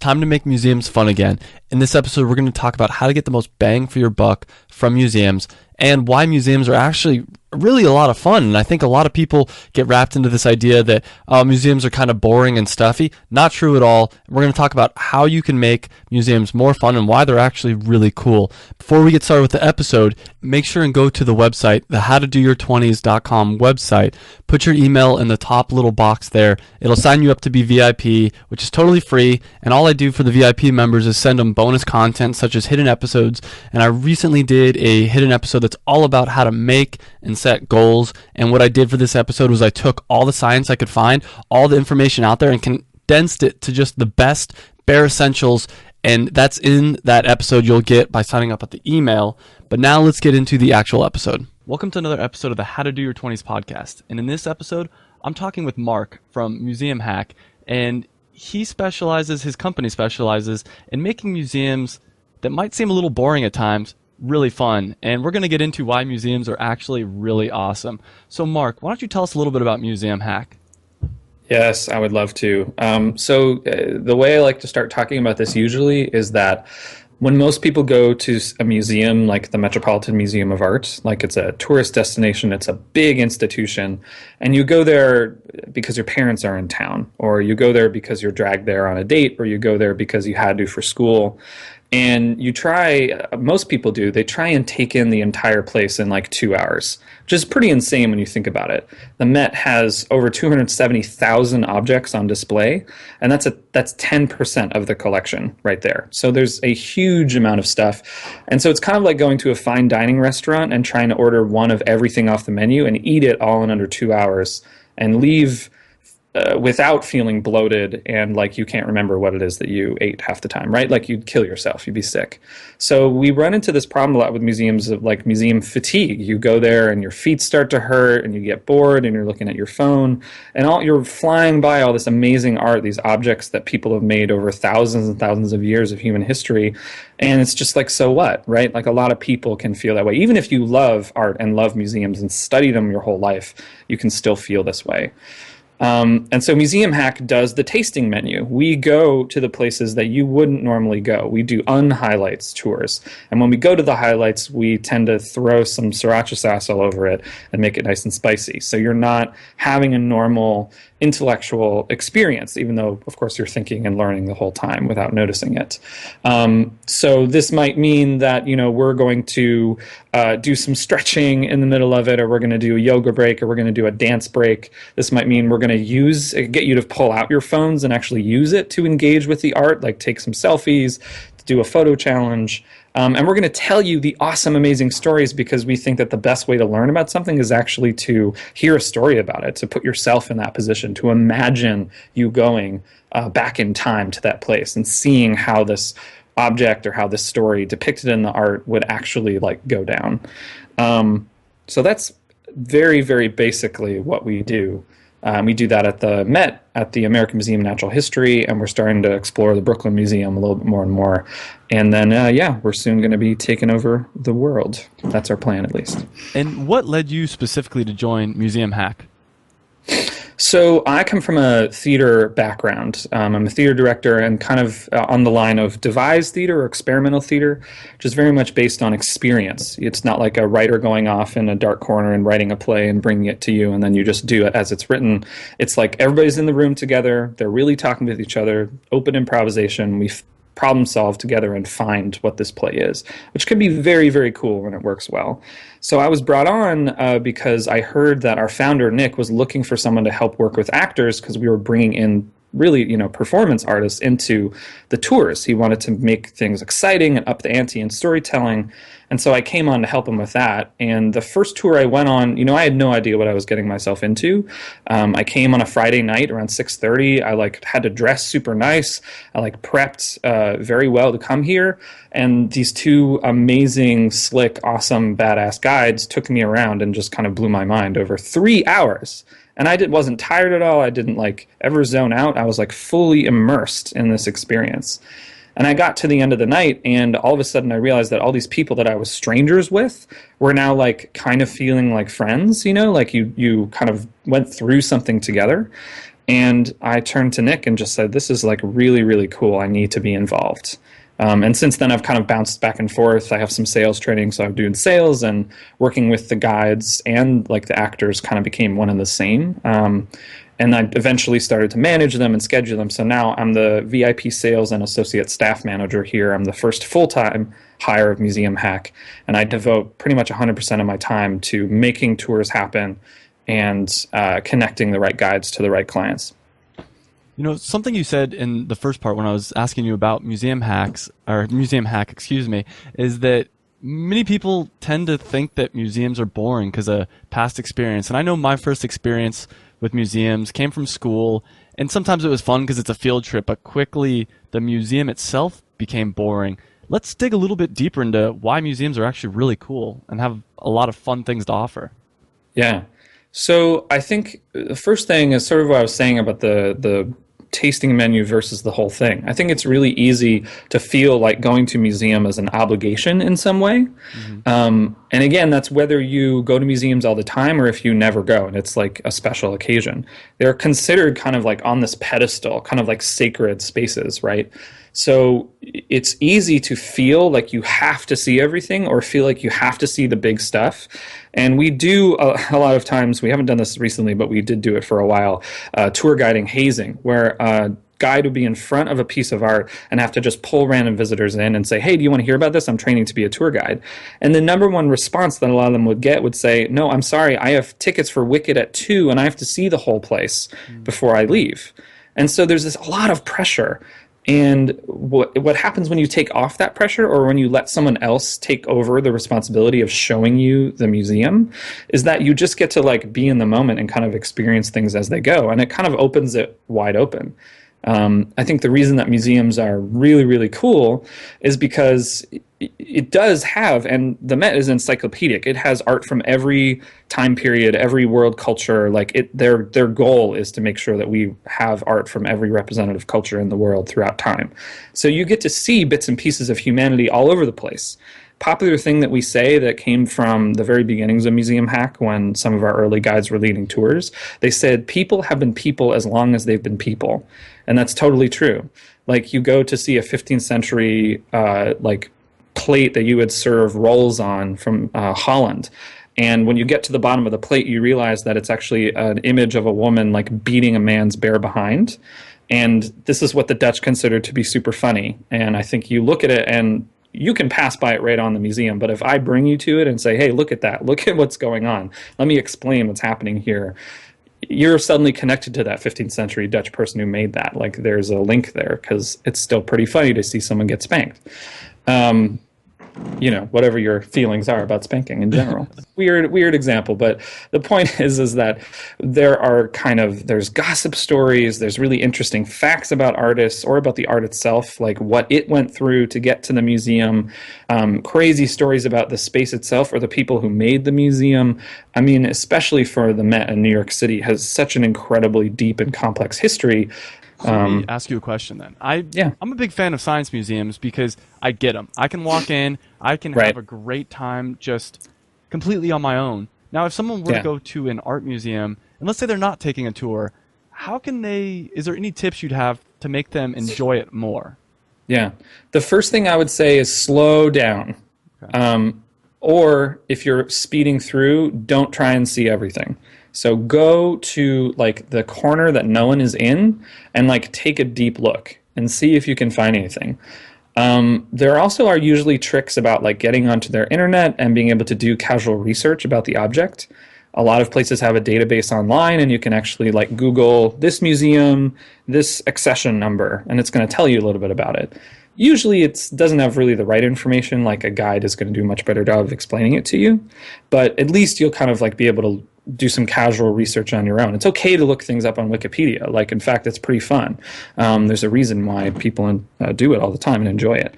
Time to make museums fun again. In this episode, we're going to talk about how to get the most bang for your buck from museums and why museums are actually really a lot of fun. And I think a lot of people get wrapped into this idea that museums are kind of boring and stuffy. Not true at all. We're going to talk about how you can make museums more fun and why they're actually really cool. Before we get started with the episode, make sure and go to the website, the howtodoyour20s.com website. Put your email in the top little box there. It'll sign you up to be VIP, which is totally free. And all I do for the VIP members is send them bonus content such as hidden episodes. And I recently did a hidden episode that's all about how to make and set goals. And what I did for this episode was I took all the science I could find, all the information out there, and condensed it to just the best bare essentials. And that's in that episode you'll get by signing up at the email. But now let's get into the actual episode. Welcome to another episode of the How to Do Your 20s podcast. And in this episode, I'm talking with Mark from Museum Hack. And his company specializes in making museums that might seem a little boring at times really fun. And we're going to get into why museums are actually really awesome. So Mark, why don't you tell us a little bit about Museum Hack? Yes, I would love to. The way I like to start talking about this usually is that when most people go to a museum like the Metropolitan Museum of Art, like it's a tourist destination, it's a big institution, and you go there because your parents are in town, or you go there because you're dragged there on a date, or you go there because you had to for school. And most people do, they try and take in the entire place in like 2 hours, which is pretty insane when you think about it. The Met has over 270,000 objects on display, and that's 10% of the collection right there. So there's a huge amount of stuff. And so it's kind of like going to a fine dining restaurant and trying to order one of everything off the menu and eat it all in under 2 hours and leave without feeling bloated and like you can't remember what it is that you ate half the time, right? Like you'd kill yourself, you'd be sick. So we run into this problem a lot with museums of like museum fatigue. You go there and your feet start to hurt and you get bored and you're looking at your phone and you're flying by all this amazing art, these objects that people have made over thousands and thousands of years of human history. And it's just like, so what, right? Like a lot of people can feel that way. Even if you love art and love museums and study them your whole life, you can still feel this way. And so Museum Hack does the tasting menu. We go to the places that you wouldn't normally go. We do unhighlights tours. And when we go to the highlights, we tend to throw some sriracha sauce all over it and make it nice and spicy. So you're not having a normal intellectual experience, even though, of course, you're thinking and learning the whole time without noticing it. So this might mean that, we're going to do some stretching in the middle of it, or we're going to do a yoga break, or we're going to do a dance break. This might mean we're going to get you to pull out your phones and actually use it to engage with the art, like take some selfies, do a photo challenge. And we're going to tell you the awesome, amazing stories because we think that the best way to learn about something is actually to hear a story about it, to put yourself in that position, to imagine you going back in time to that place and seeing how this object or how this story depicted in the art would actually like go down. So that's very, very basically what we do. We do that at the Met, at the American Museum of Natural History, and we're starting to explore the Brooklyn Museum a little bit more and more. And then, we're soon going to be taking over the world. That's our plan, at least. And what led you specifically to join Museum Hack? So I come from a theater background. I'm a theater director and kind of on the line of devised theater or experimental theater, which is very much based on experience. It's not like a writer going off in a dark corner and writing a play and bringing it to you and then you just do it as it's written. It's like everybody's in the room together. They're really talking with each other, open improvisation. We problem solve together and find what this play is, which can be very, very cool when it works well. So I was brought on because I heard that our founder, Nick, was looking for someone to help work with actors because we were bringing in really, performance artists into the tours. He wanted to make things exciting and up the ante in storytelling. And so I came on to help him with that. And the first tour I went on, I had no idea what I was getting myself into. I came on a Friday night around 6:30. I had to dress super nice. I prepped very well to come here. And these two amazing, slick, awesome, badass guides took me around and just kind of blew my mind over 3 hours. And I wasn't tired at all. I didn't ever zone out. I was fully immersed in this experience. And I got to the end of the night, and all of a sudden I realized that all these people that I was strangers with were now kind of feeling like friends, you kind of went through something together. And I turned to Nick and just said, this is like really, really cool. I need to be involved. And since then, I've kind of bounced back and forth. I have some sales training, so I'm doing sales, and working with the guides and like the actors kind of became one and the same. And I eventually started to manage them and schedule them. So now I'm the VIP sales and associate staff manager here. I'm the first full-time hire of Museum Hack, and I devote pretty much 100% of my time to making tours happen and connecting the right guides to the right clients. You know, something you said in the first part when I was asking you about museum hacks, or museum hack, excuse me, is that many people tend to think that museums are boring because of past experience. And I know my first experience with museums came from school, and sometimes it was fun because it's a field trip, but quickly the museum itself became boring. Let's dig a little bit deeper into why museums are actually really cool and have a lot of fun things to offer. Yeah. So I think the first thing is sort of what I was saying about the tasting menu versus the whole thing. I think it's really easy to feel like going to a museum is an obligation in some way. And again, that's whether you go to museums all the time or if you never go and it's like a special occasion. They're considered kind of like on this pedestal, kind of like sacred spaces, right? So it's easy to feel like you have to see everything or feel like you have to see the big stuff. And we do a lot of times, we haven't done this recently, but we did do it for a while, tour guiding hazing, where a guide would be in front of a piece of art and have to just pull random visitors in and say, hey, do you want to hear about this? I'm training to be a tour guide. And the number one response that a lot of them would get would say, no, I'm sorry, I have tickets for Wicked at 2 and I have to see the whole place before I leave. And so there's a lot of pressure. And what happens when you take off that pressure or when you let someone else take over the responsibility of showing you the museum is that you just get to like be in the moment and kind of experience things as they go. And it kind of opens it wide open. I think the reason that museums are really, really cool is because it does have, and the Met is encyclopedic. It has art from every time period, every world culture. Their goal is to make sure that we have art from every representative culture in the world throughout time. So you get to see bits and pieces of humanity all over the place. Popular thing that we say that came from the very beginnings of Museum Hack when some of our early guides were leading tours, they said people have been people as long as they've been people. And that's totally true. Like you go to see a 15th century plate that you would serve rolls on from Holland. And when you get to the bottom of the plate, you realize that it's actually an image of a woman like beating a man's bare behind. And this is what the Dutch consider to be super funny. And I think you look at it and you can pass by it right on the museum. But if I bring you to it and say, hey, look at that, look at what's going on, let me explain what's happening here, you're suddenly connected to that 15th century Dutch person who made that. Like there's a link there because it's still pretty funny to see someone get spanked. Whatever your feelings are about spanking in general. Weird example, but the point is that there's gossip stories, there's really interesting facts about artists or about the art itself, like what it went through to get to the museum, crazy stories about the space itself or the people who made the museum. I mean, especially for the Met in New York City, has such an incredibly deep and complex history. So let me ask you a question then. I'm a big fan of science museums because I get them. I can walk in, I can have a great time just completely on my own. Now, if someone were to go to an art museum, and let's say they're not taking a tour, is there any tips you'd have to make them enjoy it more? Yeah. The first thing I would say is slow down. Okay. Or if you're speeding through, don't try and see everything. So go to like the corner that no one is in and like take a deep look and see if you can find anything. There also are usually tricks about like getting onto their internet and being able to do casual research about the object. A lot of places have a database online and you can actually like Google this museum, this accession number, and it's going to tell you a little bit about it. Usually it doesn't have really the right information, like a guide is going to do a much better job of explaining it to you, but at least you'll kind of like be able to do some casual research on your own. It's okay to look things up on Wikipedia. Like, in fact, it's pretty fun. There's a reason why people do it all the time and enjoy it.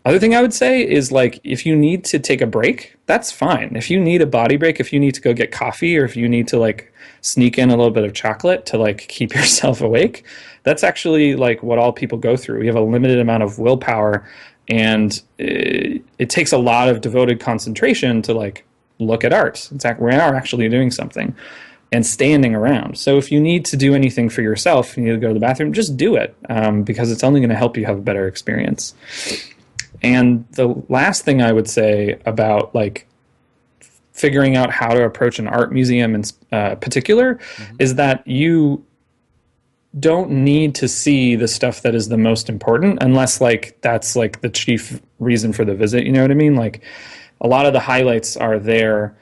Other thing I would say is, like, if you need to take a break, that's fine. If you need a body break, if you need to go get coffee, or if you need to, like, sneak in a little bit of chocolate to, like, keep yourself awake, that's actually, like, what all people go through. We have a limited amount of willpower, and it takes a lot of devoted concentration to, like, look at art. In fact, we are actually doing something. and standing around. So if you need to do anything for yourself, you need to go to the bathroom, just do it, because it's only going to help you have a better experience. And the last thing I would say about like figuring out how to approach an art museum in particular is that you don't need to see the stuff that is the most important unless like that's like the chief reason for the visit. You know what I mean? Like a lot of the highlights are there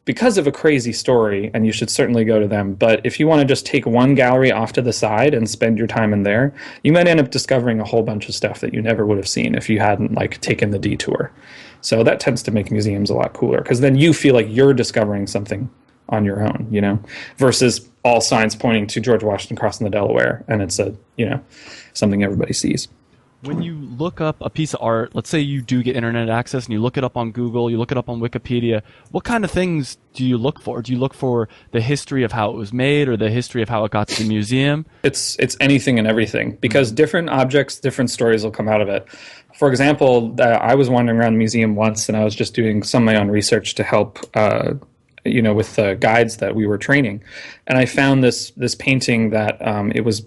because of a crazy story, and you should certainly go to them. But if you want to just take one gallery off to the side and spend your time in there, you might end up discovering a whole bunch of stuff that you never would have seen if you hadn't like taken the detour. So that tends to make museums a lot cooler, because then you feel like you're discovering something on your own, you know, versus all signs pointing to George Washington crossing the Delaware, and it's a, you know, something everybody sees. When you look up a piece of art, let's say you do get internet access and you look it up on Google, you look it up on Wikipedia, what kind of things do you look for? Do you look for the history of how it was made or the history of how it got to the museum? It's anything and everything, because different objects, different stories will come out of it. For example, I was wandering around the museum once, and I was just doing some of my own research to help you know, with the guides that we were training. And I found this painting that it was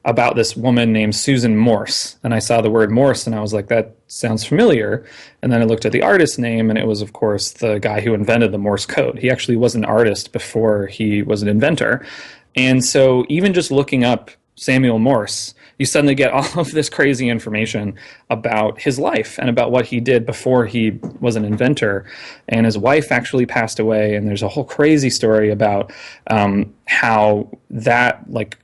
about this woman named Susan Morse. And I saw the word Morse, and I was like, that sounds familiar. And then I looked at the artist's name, and it was, of course, the guy who invented the Morse code. He actually was an artist before he was an inventor. And so even just looking up Samuel Morse, you suddenly get all of this crazy information about his life and about what he did before he was an inventor. And his wife actually passed away, and there's a whole crazy story about how that, like,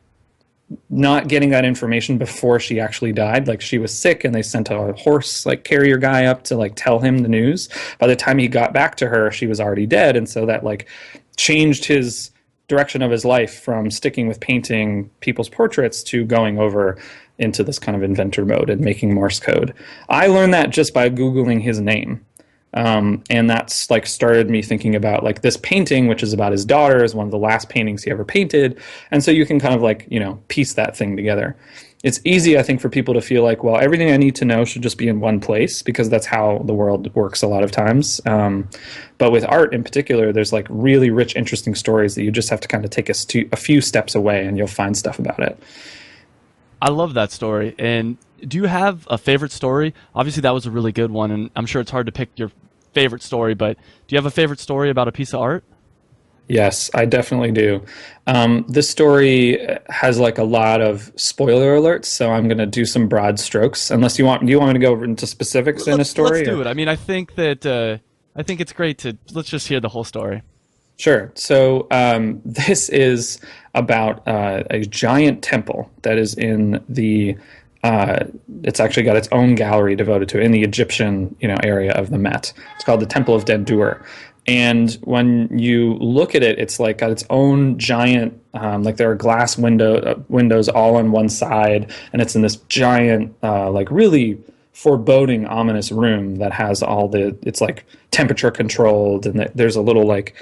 not getting that information before she actually died. Like, she was sick, and they sent a horse, like, carrier guy up to, like, tell him the news. By the time he got back to her, she was already dead, and so that, like, changed his direction of his life from sticking with painting people's portraits to going over into this kind of inventor mode and making Morse code. I learned that just by Googling his name. And that's like started me thinking about like this painting, which is about his daughter, is one of the last paintings he ever painted. And so you can kind of like, you know, piece that thing together. It's easy, I think, for people to feel like, well, everything I need to know should just be in one place, because that's how the world works a lot of times. But with art in particular, there's like really rich, interesting stories that you just have to kind of take a few steps away, and you'll find stuff about it. I love that story. And do you have a favorite story? Obviously, that was a really good one, and I'm sure it's hard to pick your favorite story, but do you have a favorite story about a piece of art? Yes, I definitely do. This story has like a lot of spoiler alerts, so I'm going to do some broad strokes. Unless do you want me to go into specifics in a story? Let's do it. I mean, I think it's great to let's just hear the whole story. Sure. So this is about a giant temple that is in the. It's actually got its own gallery devoted to it in the Egyptian, you know, area of the Met. It's called the Temple of Dendur. And when you look at it, it's like got its own giant, like there are glass windows all on one side, and it's in this giant, like really foreboding, ominous room that has all it's like temperature controlled, and there's a little like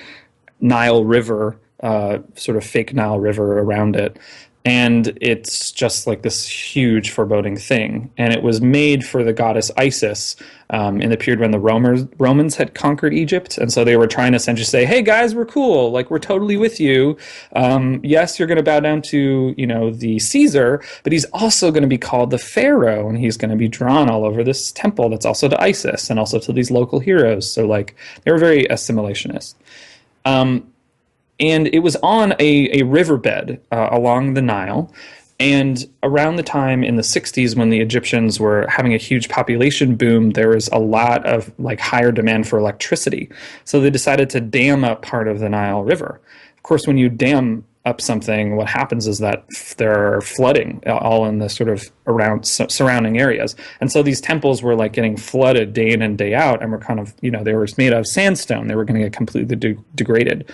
Nile River, sort of fake Nile River around it. And it's just like this huge foreboding thing. And it was made for the goddess Isis in the period when the Romans had conquered Egypt. And so they were trying to essentially say, hey, guys, we're cool. Like, we're totally with you. Yes, you're going to bow down to, you know, the Caesar, but he's also going to be called the Pharaoh. And he's going to be drawn all over this temple that's also to Isis and also to these local heroes. So, like, they were very assimilationist. And it was on a riverbed along the Nile. And around the time in the 60s when the Egyptians were having a huge population boom, there was a lot of like higher demand for electricity. So they decided to dam up part of the Nile River. Of course, when you dam up something, what happens is that there are flooding all in the sort of around surrounding areas. And so these temples were like getting flooded day in and day out, and were kind of, you know, they were made out of sandstone. They were going to get completely degraded.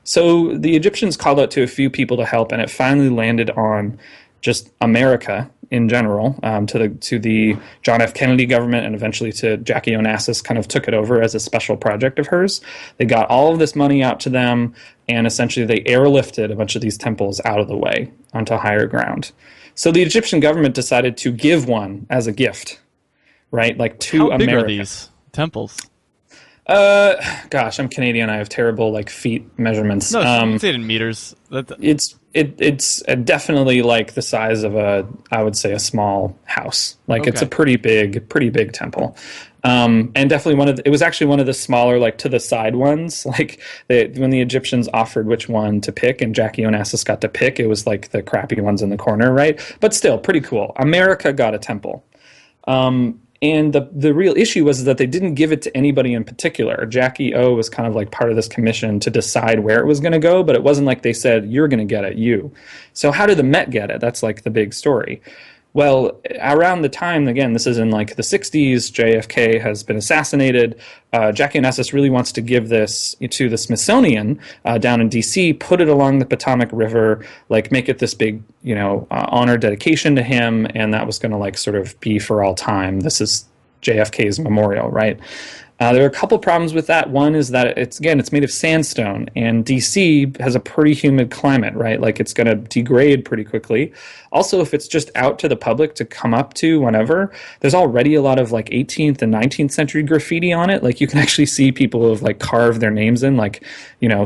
So the Egyptians called out to a few people to help, and it finally landed on just America in general, to the John F. Kennedy government, and eventually to Jackie Onassis kind of took it over as a special project of hers. They got all of this money out to them, and essentially they airlifted a bunch of these temples out of the way onto higher ground. So the Egyptian government decided to give one as a gift, right? Like to America. How big are these temples? Uh, Gosh, I'm Canadian. I have terrible like feet measurements. No, you can say it in meters. It's definitely like the size of a, I would say, a small house. Like it's a Okay. pretty big temple. And definitely it was actually one of the smaller, like to the side ones. Like when the Egyptians offered which one to pick, and Jackie Onassis got to pick, it was like the crappy ones in the corner, right? But still, pretty cool. America got a temple. And the real issue was that they didn't give it to anybody in particular. Jackie O was kind of like part of this commission to decide where it was going to go, but it wasn't like they said, you're going to get it, you. So how did the Met get it? That's like the big story. Well, around the time, again, this is in like the 60s, JFK has been assassinated. Jackie Onassis really wants to give this to the Smithsonian down in D.C., put it along the Potomac River, like make it this big, honor dedication to him, and that was going to like sort of be for all time. This is JFK's memorial, right? There are a couple problems with that. One is that it's made of sandstone, and DC has a pretty humid climate, right? Like it's going to degrade pretty quickly. Also, if it's just out to the public to come up to whenever, there's already a lot of like 18th and 19th century graffiti on it. Like you can actually see people who have like carved their names in, like,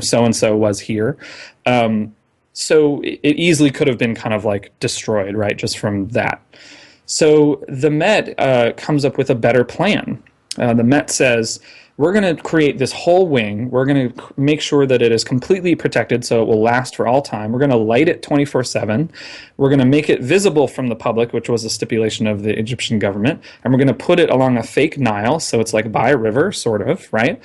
so and so was here. So it easily could have been kind of like destroyed, right? Just from that. So the Met comes up with a better plan. The Met says, we're going to create this whole wing. We're going to make sure that it is completely protected so it will last for all time. We're going to light it 24/7. We're going to make it visible from the public, which was a stipulation of the Egyptian government. And we're going to put it along a fake Nile, so it's like by a river, sort of, right?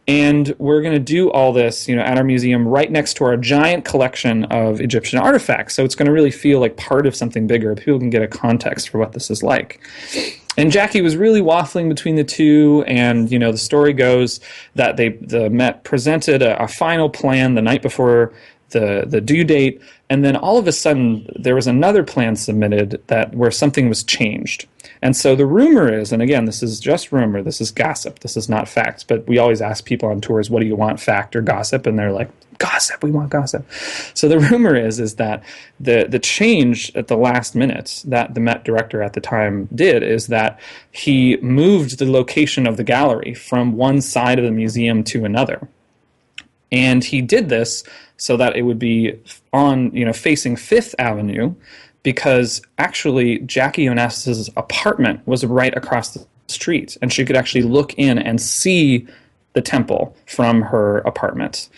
And we're going to do all this, at our museum right next to our giant collection of Egyptian artifacts. So it's going to really feel like part of something bigger. People can get a context for what this is like. And Jackie was really waffling between the two, and the story goes that the Met presented a final plan the night before the due date, and then all of a sudden there was another plan submitted where something was changed. And so the rumor is, and again, this is just rumor, this is gossip, this is not facts, but we always ask people on tours, what do you want, fact or gossip? And they're like, gossip, we want gossip. So the rumor is that the change at the last minute that the Met director at the time did is that he moved the location of the gallery from one side of the museum to another. And he did this so that it would be on, facing Fifth Avenue, because actually Jackie Onassis' apartment was right across the street, and she could actually look in and see the temple from her apartment.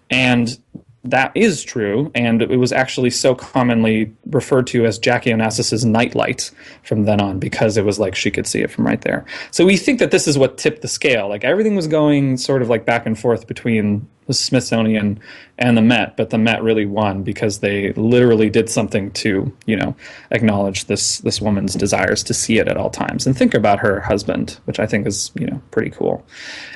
And that is true, and it was actually so commonly referred to as Jackie Onassis' nightlight from then on, because it was like she could see it from right there. So we think that this is what tipped the scale. Like everything was going sort of like back and forth between the Smithsonian and the Met, but the Met really won because they literally did something to, acknowledge this woman's desires to see it at all times and think about her husband, which I think is, pretty cool.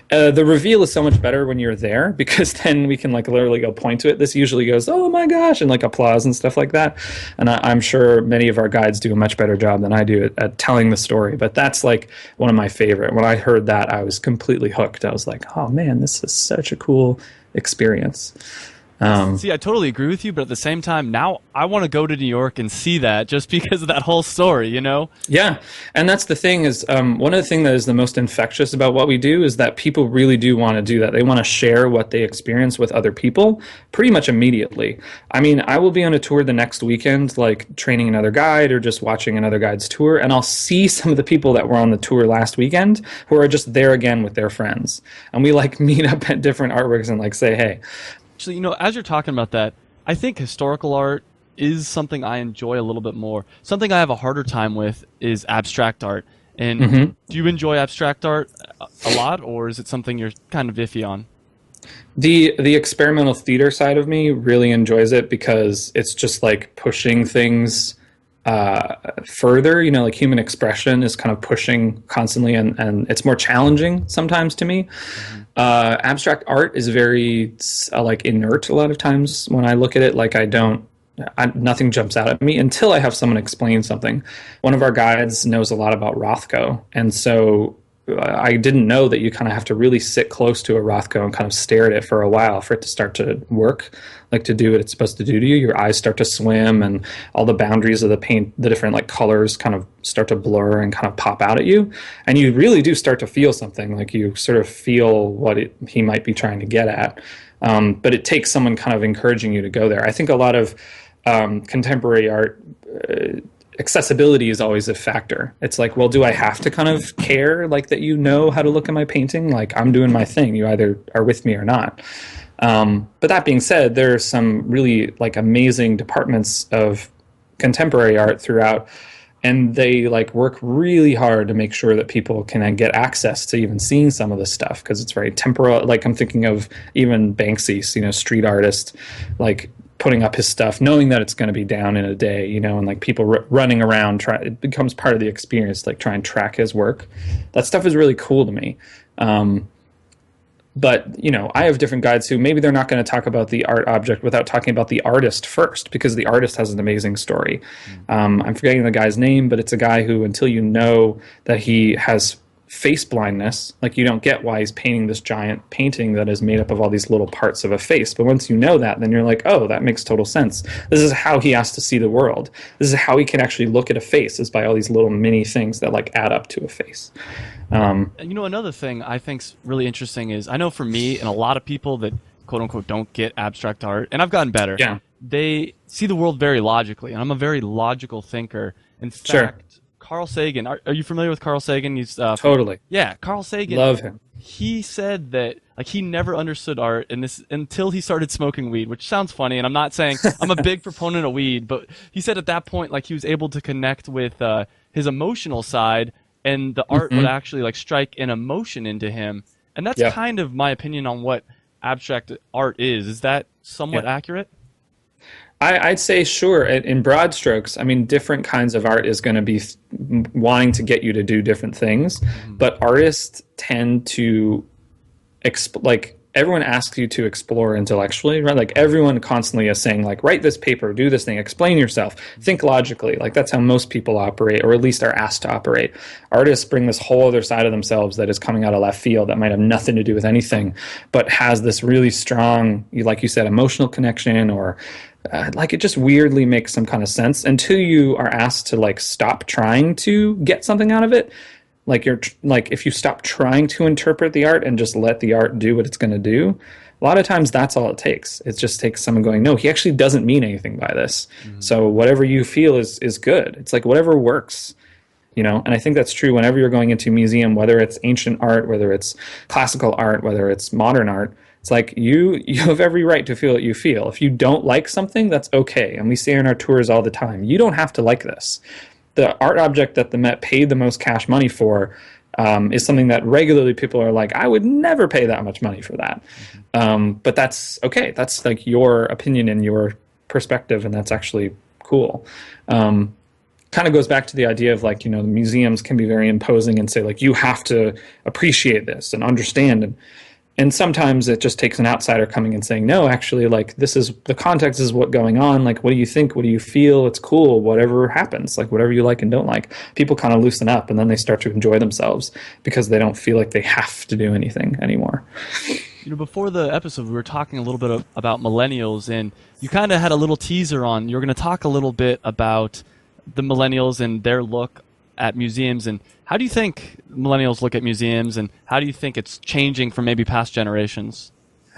The reveal is so much better when you're there, because then we can like literally go point to it. This usually goes, oh my gosh, and like applause and stuff like that. And I'm sure many of our guides do a much better job than I do at telling the story. But that's like one of my favorite. When I heard that, I was completely hooked. I was like, oh man, this is such a cool experience. See, I totally agree with you, but at the same time, now I want to go to New York and see that just because of that whole story, Yeah, and that's the thing is, one of the things that is the most infectious about what we do is that people really do want to do that. They want to share what they experience with other people pretty much immediately. I mean, I will be on a tour the next weekend, like training another guide or just watching another guide's tour, and I'll see some of the people that were on the tour last weekend who are just there again with their friends. And we like meet up at different artworks and like say, hey. Actually, as you're talking about that, I think historical art is something I enjoy a little bit more. Something I have a harder time with is abstract art. And do you enjoy abstract art a lot, or is it something you're kind of iffy on? The experimental theater side of me really enjoys it because it's just like pushing things further. Like human expression is kind of pushing constantly, and it's more challenging sometimes to me. Abstract art is very like inert a lot of times when I look at it. Like nothing jumps out at me until I have someone explain something. One of our guides knows a lot about Rothko, and so I didn't know that you kind of have to really sit close to a Rothko and kind of stare at it for a while for it to start to work. like to do what it's supposed to do to you. Your eyes start to swim, and all the boundaries of the paint, the different like colors, kind of start to blur and kind of pop out at you, and you really do start to feel something. Like you sort of feel what he might be trying to get at. But it takes someone kind of encouraging you to go there. I think a lot of contemporary art. Accessibility is always a factor. It's like, well, do I have to kind of care like that you know how to look at my painting? Like I'm doing my thing. You either are with me or not. But that being said, there are some really like amazing departments of contemporary art throughout, and they like work really hard to make sure that people can get access to even seeing some of this stuff because it's very temporal. Like I'm thinking of even Banksy, you know, street artist, like putting up his stuff, knowing that it's going to be down in a day, you know, and like people running around, it becomes part of the experience, like try and track his work. That stuff is really cool to me. But, you know, I have different guides who maybe they're not going to talk about the art object without talking about the artist first, because the artist has an amazing story. I'm forgetting the guy's name, but it's a guy who, until you know that he has face blindness, like you don't get why he's painting this giant painting that is made up of all these little parts of a face. But once you know that, then you're like, oh, that makes total sense. This is how he has to see the world. This is how he can actually look at a face, is by all these little mini things that like add up to a face. And you know, another thing I think's really interesting is, I know for me and a lot of people that quote unquote don't get abstract art, and I've gotten better. Yeah. They see the world very logically, and I'm a very logical thinker. In fact, Carl Sagan, are you familiar with Carl Sagan? He's totally. Yeah, Carl Sagan. Love him. He said that like he never understood art until he started smoking weed, which sounds funny, and I'm not saying I'm a big proponent of weed, but he said at that point like he was able to connect with his emotional side, and the art would actually like strike an emotion into him. And that's kind of my opinion on what abstract art is. Is that somewhat accurate? I'd say sure. In broad strokes, I mean, different kinds of art is going to be wanting to get you to do different things, but artists tend to like everyone asks you to explore intellectually, right? Like everyone constantly is saying like, write this paper, do this thing, explain yourself, think logically. Like that's how most people operate, or at least are asked to operate. Artists bring this whole other side of themselves that is coming out of left field that might have nothing to do with anything, but has this really strong, like you said, emotional connection, or like it just weirdly makes some kind of sense until you are asked to like stop trying to get something out of it. Like if you stop trying to interpret the art and just let the art do what it's going to do, a lot of times that's all it takes. It just takes someone going, no, he actually doesn't mean anything by this. So whatever you feel is good. It's like whatever works, you know. And I think that's true whenever you're going into a museum, whether it's ancient art, whether it's classical art, whether it's modern art. It's like you have every right to feel what you feel. If you don't like something, that's okay. And we say on our tours all the time, you don't have to like this. The art object that the Met paid the most cash money for is something that regularly people are like, I would never pay that much money for that. But that's okay. That's like your opinion and your perspective, and that's actually cool. Kind of goes back to the idea of like, you know, the museums can be very imposing and say like, you have to appreciate this and understand. And sometimes it just takes an outsider coming and saying, no, actually, like, this is the context is what's going on. Like, what do you think? What do you feel? It's cool. Whatever happens, like, whatever you like and don't like. People kind of loosen up, and then they start to enjoy themselves because they don't feel like they have to do anything anymore. You know, before the episode, we were talking a little bit about millennials, and you kind of had a little teaser on, you're going to talk a little bit about the millennials and their look at museums, and how do you think millennials look at museums, and how do you think it's changing from maybe past generations?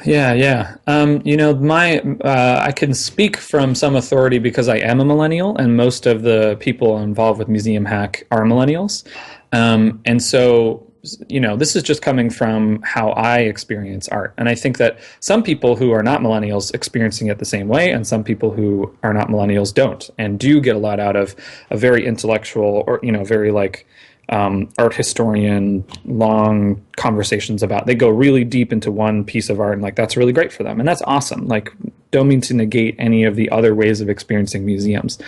Yeah. You know, I can speak from some authority because I am a millennial, and most of the people involved with Museum Hack are millennials. And so, you know, this is just coming from how I experience art. And I think that some people who are not millennials experiencing it the same way, and some people who are not millennials don't, and do get a lot out of a very intellectual, or, you know, very like art historian, long conversations about, they go really deep into one piece of art, and like that's really great for them, and that's awesome. Like, don't mean to negate any of the other ways of experiencing museums,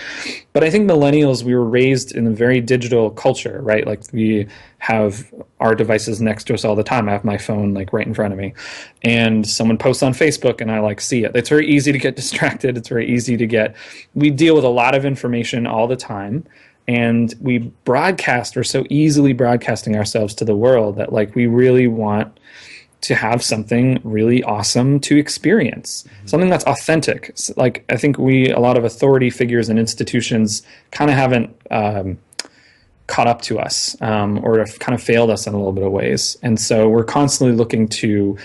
but I think millennials, we were raised in a very digital culture, right? Like, we have our devices next to us all the time. I have my phone like right in front of me, and someone posts on Facebook and I like see it. It's very easy to get distracted. It's very easy to get, we deal with a lot of information all the time. And we're so easily broadcasting ourselves to the world that like we really want to have something really awesome to experience, something that's authentic. Like I think a lot of authority figures and institutions kind of haven't caught up to us, or have kind of failed us in a little bit of ways. And so we're constantly looking to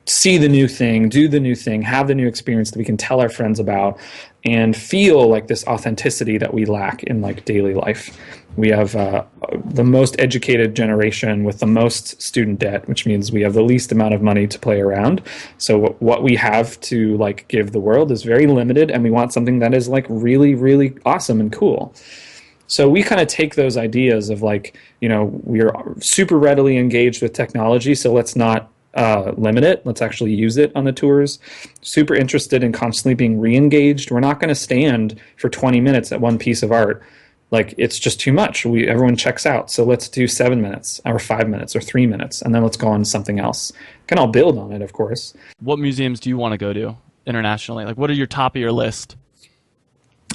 see the new thing, do the new thing, have the new experience that we can tell our friends about, and feel like this authenticity that we lack in like daily life. We have the most educated generation with the most student debt, which means we have the least amount of money to play around. So what we have to like give the world is very limited, and we want something that is like really, really awesome and cool. So we kind of take those ideas of like, we are super readily engaged with technology, so let's not limit it. Let's actually use it on the tours. Super interested in constantly being re-engaged. We're not going to stand for 20 minutes at one piece of art. Like, it's just too much. Everyone checks out. So let's do 7 minutes or 5 minutes or 3 minutes, and then let's go on to something else. Can all build on it, of course. What museums do you want to go to internationally? Like, what are your top of your list?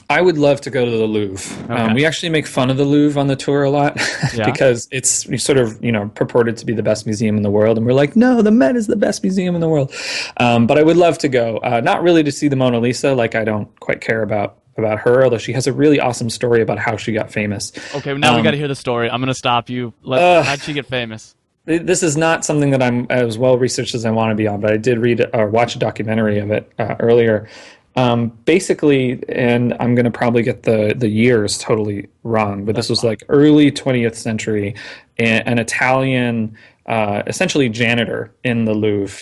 I would love to go to the Louvre. Okay. We actually make fun of the Louvre on the tour a lot because it's sort of, purported to be the best museum in the world. And we're like, no, the Met is the best museum in the world. But I would love to go, not really to see the Mona Lisa. Like, I don't quite care about her, although she has a really awesome story about how she got famous. Okay, now we got to hear the story. I'm going to stop you. How'd she get famous? This is not something that I'm as well researched as I want to be on, but I did read or watch a documentary of it earlier. Basically, and I'm going to probably get the years totally wrong, but this was like early 20th century, an Italian, essentially janitor in the Louvre,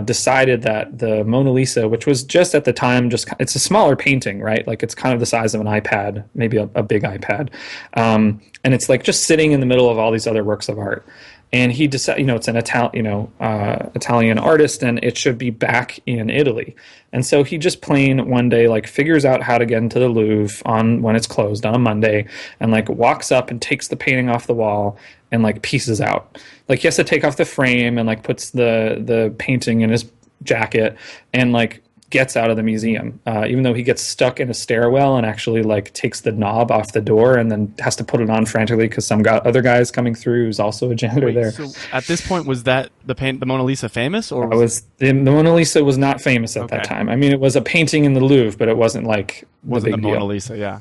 decided that the Mona Lisa, which was just at the time, it's a smaller painting, right? Like it's kind of the size of an iPad, maybe a big iPad. And it's like just sitting in the middle of all these other works of art. And he decided, it's an Italian artist, and it should be back in Italy. And so he just plain one day like figures out how to get into the Louvre when it's closed on a Monday, and like walks up and takes the painting off the wall and like pieces out. Like he has to take off the frame and like puts the painting in his jacket and like gets out of the museum, even though he gets stuck in a stairwell and actually like takes the knob off the door and then has to put it on frantically because other guys coming through who's also a janitor there. So at this point, was that the Mona Lisa famous, or the Mona Lisa was not famous at that time? I mean, it was a painting in the Louvre, but it wasn't like wasn't the Mona Lisa, yeah.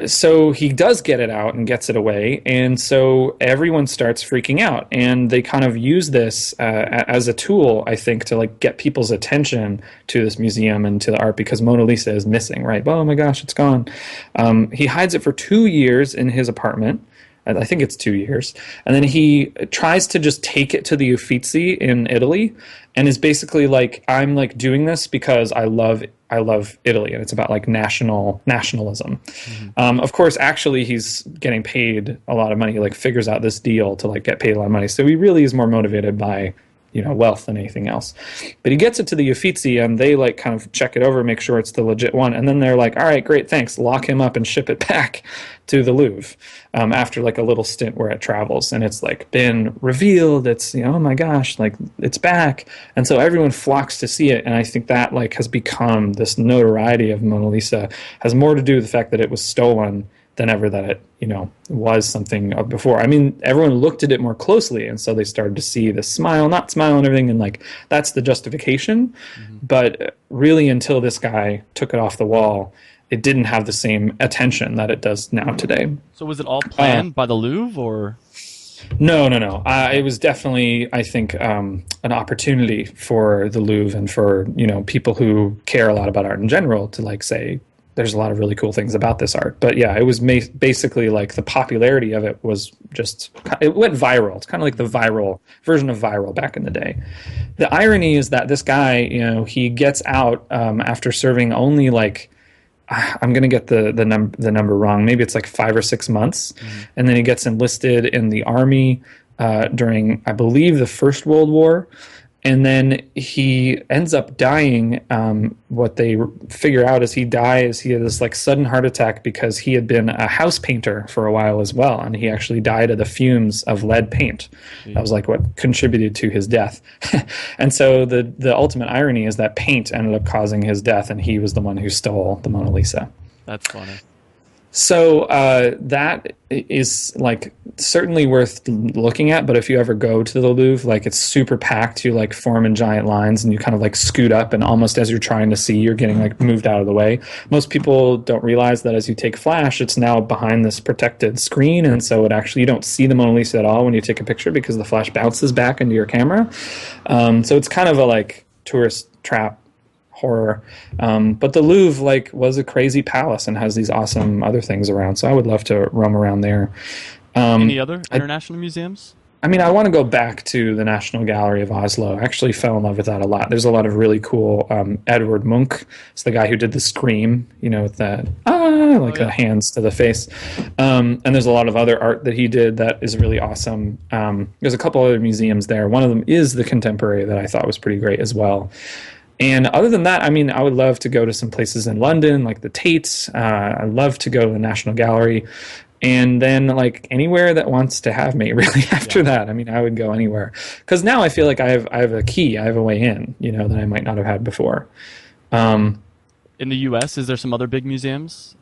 So he does get it out and gets it away, and so everyone starts freaking out, and they kind of use this as a tool, I think, to like get people's attention to this museum and to the art, because Mona Lisa is missing, right? Oh my gosh, it's gone. He hides it for 2 years in his apartment. I think it's 2 years. And then he tries to just take it to the Uffizi in Italy, and is basically like, I'm like doing this because I love Italy, and it's about like nationalism. Mm-hmm. Of course, actually, he's getting paid a lot of money. He like figures out this deal to like get paid a lot of money. So he really is more motivated by wealth than anything else. But he gets it to the Uffizi, and they like kind of check it over, make sure it's the legit one, and then they're like, all right, great, thanks, lock him up and ship it back to the Louvre after like a little stint where it travels, and it's like been revealed, it's oh my gosh, like it's back. And so everyone flocks to see it, and I think that like has become this notoriety of Mona Lisa has more to do with the fact that it was stolen than ever that it, was something of before. I mean, everyone looked at it more closely, and so they started to see the not smile and everything, and like that's the justification. Mm-hmm. But really, until this guy took it off the wall, it didn't have the same attention that it does now today. So was it all planned by the Louvre, or? No. It was definitely, I think, an opportunity for the Louvre and for people who care a lot about art in general to like say, there's a lot of really cool things about this art. But yeah, it was basically like the popularity of it was just, it went viral. It's kind of like the viral version of viral back in the day. The irony is that this guy, he gets out after serving only like, I'm going to get the number wrong. Maybe it's like 5 or 6 months. Mm-hmm. And then he gets enlisted in the army during, I believe, the First World War. And then he ends up dying. What they figure out is he had this like sudden heart attack because he had been a house painter for a while as well, and he actually died of the fumes of lead paint. That was like what contributed to his death. And so the ultimate irony is that paint ended up causing his death, and he was the one who stole the Mona Lisa. That's funny. So that is like certainly worth looking at. But if you ever go to the Louvre, like it's super packed. You like form in giant lines, and you kind of like scoot up, and almost as you're trying to see, you're getting like moved out of the way. Most people don't realize that as you take flash, it's now behind this protected screen, and so it actually you don't see the Mona Lisa at all when you take a picture because the flash bounces back into your camera. So it's kind of a like tourist trap horror. But the Louvre like was a crazy palace and has these awesome other things around. So I would love to roam around there. Any other international museums? I mean, I want to go back to the National Gallery of Oslo. I actually fell in love with that a lot. There's a lot of really cool. Edward Munch is the guy who did the Scream, you know, with that the hands to the face. And there's a lot of other art that he did that is really awesome. There's a couple other museums there. One of them is the Contemporary that I thought was pretty great as well. And other than that, I mean, I would love to go to some places in London, like the Tates. I'd love to go to the National Gallery. And then, like, anywhere that wants to have me, really, after that. I mean, I would go anywhere. Because now I feel like I have a key, I have a way in, you know, that I might not have had before. In the U.S., is there some other big museums?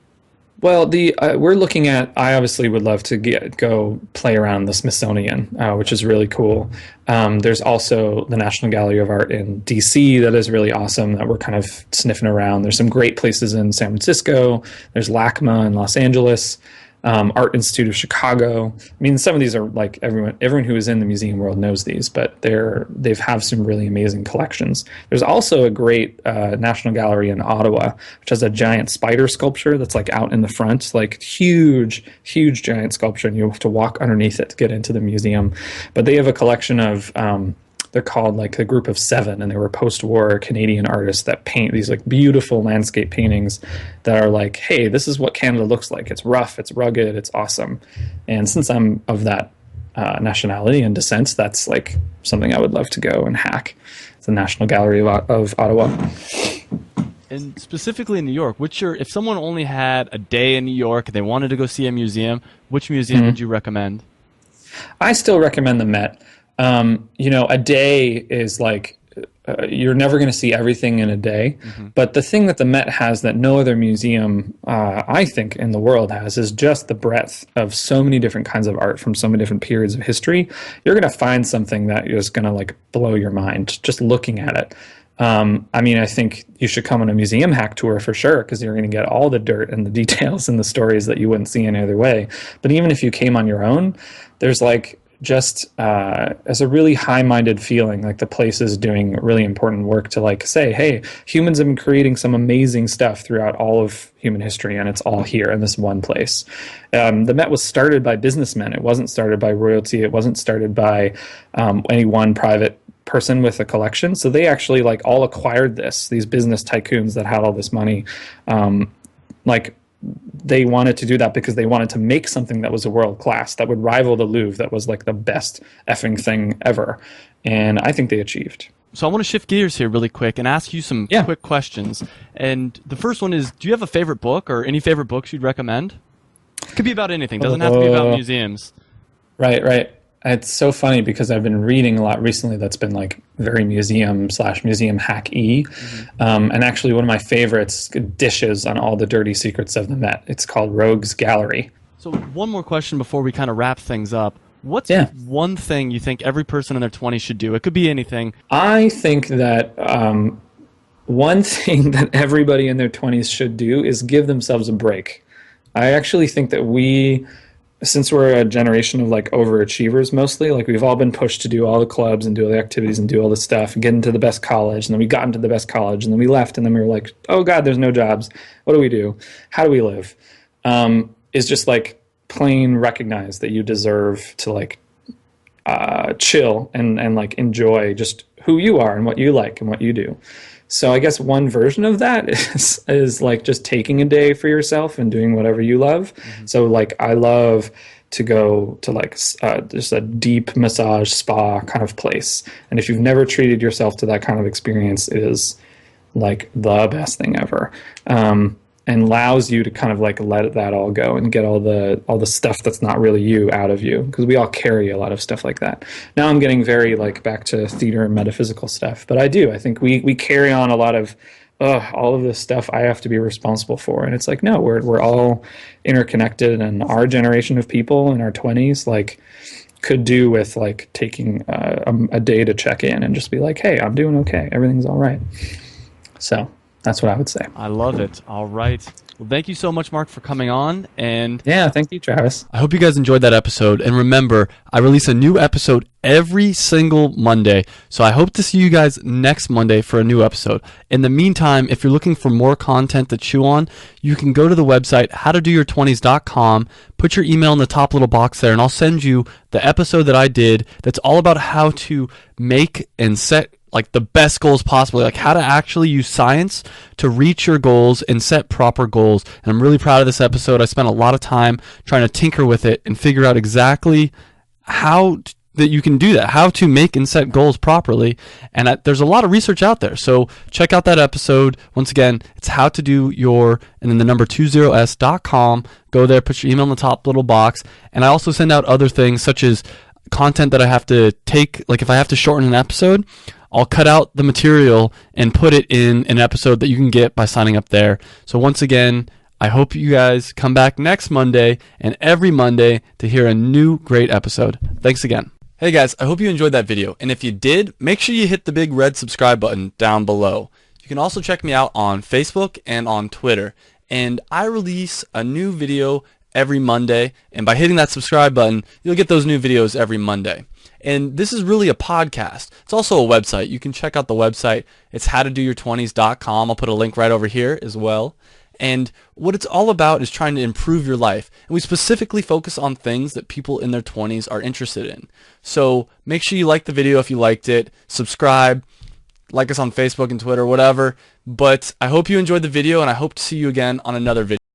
Well, we're looking at. I obviously would love to go play around the Smithsonian, which is really cool. There's also the National Gallery of Art in D.C. that is really awesome. That we're kind of sniffing around. There's some great places in San Francisco. There's LACMA in Los Angeles. Art Institute of Chicago. I mean, some of these are like everyone who is in the museum world knows these, but they've have some really amazing collections. There's also a great National Gallery in Ottawa, which has a giant spider sculpture that's like out in the front, like huge giant sculpture, and you have to walk underneath it to get into the museum. But they have a collection of they're called like the Group of Seven, and they were post-war Canadian artists that paint these like beautiful landscape paintings that are like, hey, this is what Canada looks like. It's rough, it's rugged, it's awesome. And since I'm of that nationality and descent, that's like something I would love to go and hack. It's the National Gallery of Ottawa. And specifically in New York, if someone only had a day in New York and they wanted to go see a museum, which museum would you recommend? I still recommend the Met. You know, a day is like, you're never going to see everything in a day. But the thing that the Met has that no other museum, I think, in the world has is just the breadth of so many different kinds of art from so many different periods of history. You're going to find something that is going to like blow your mind just looking at it. I mean, I think you should come on a museum hack tour for sure, because you're going to get all the dirt and the details and the stories that you wouldn't see any other way. But even if you came on your own, there's like, just as a really high-minded feeling, like the place is doing really important work to like say, hey, humans have been creating some amazing stuff throughout all of human history, and it's all here in this one place. The Met was started by businessmen. It wasn't started by royalty. It wasn't started by any one private person with a collection. So they actually like all acquired these business tycoons that had all this money. They wanted to do that because they wanted to make something that was a world class, that would rival the Louvre, that was like the best effing thing ever. And I think they achieved. So I want to shift gears here really quick and ask you some quick questions. And the first one is, do you have a favorite book or any favorite books you'd recommend? It could be about anything. Doesn't have to be about museums. Right. It's so funny because I've been reading a lot recently that's been like very museum/museum hack-y. And actually one of my favorites dishes on all the dirty secrets of the Met. It's called Rogue's Gallery. So one more question before we kind of wrap things up. What's one thing you think every person in their 20s should do? It could be anything. I think that one thing that everybody in their 20s should do is give themselves a break. I actually think that since we're a generation of like overachievers mostly, like we've all been pushed to do all the clubs and do all the activities and do all the stuff and get into the best college, and then we got into the best college, and then we left, and then we were like, oh God, there's no jobs. What do we do? How do we live? Is just like plain recognize that you deserve to like chill and like enjoy just who you are and what you like and what you do. So I guess one version of that is like just taking a day for yourself and doing whatever you love. So like I love to go to like just a deep massage spa kind of place. And if you've never treated yourself to that kind of experience, it is like the best thing ever. And allows you to kind of like let that all go and get all the stuff that's not really you out of you, because we all carry a lot of stuff like that. Now I'm getting very like back to theater and metaphysical stuff, but I think we carry on a lot of all of this stuff I have to be responsible for. And it's like, no, we're all interconnected, and our generation of people in our 20s, like, could do with like taking a day to check in and just be like, hey, I'm doing okay. Everything's all right. So that's what I would say. I love it. All right. Well, thank you so much, Mark, for coming on. And yeah, thank you, Travis. I hope you guys enjoyed that episode. And remember, I release a new episode every single Monday. So I hope to see you guys next Monday for a new episode. In the meantime, if you're looking for more content to chew on, you can go to the website howtodoyour20s.com, put your email in the top little box there, and I'll send you the episode that I did that's all about how to make and set like the best goals possible, like how to actually use science to reach your goals and set proper goals. And I'm really proud of this episode. I spent a lot of time trying to tinker with it and figure out exactly how that you can do that, how to make and set goals properly. And there's a lot of research out there. So check out that episode. Once again, it's how to do your, and then the number 20s.com. Go there, put your email in the top little box. And I also send out other things such as content that I have to take, like if I have to shorten an episode, I'll cut out the material and put it in an episode that you can get by signing up there. So once again, I hope you guys come back next Monday and every Monday to hear a new great episode. Thanks again. Hey guys, I hope you enjoyed that video. And if you did, make sure you hit the big red subscribe button down below. You can also check me out on Facebook and on Twitter. And I release a new video every Monday. And by hitting that subscribe button, you'll get those new videos every Monday. And this is really a podcast. It's also a website. You can check out the website. It's howtodoyour20s.com. I'll put a link right over here as well. And what it's all about is trying to improve your life. And we specifically focus on things that people in their 20s are interested in. So make sure you like the video if you liked it. Subscribe. Like us on Facebook and Twitter, whatever. But I hope you enjoyed the video, and I hope to see you again on another video.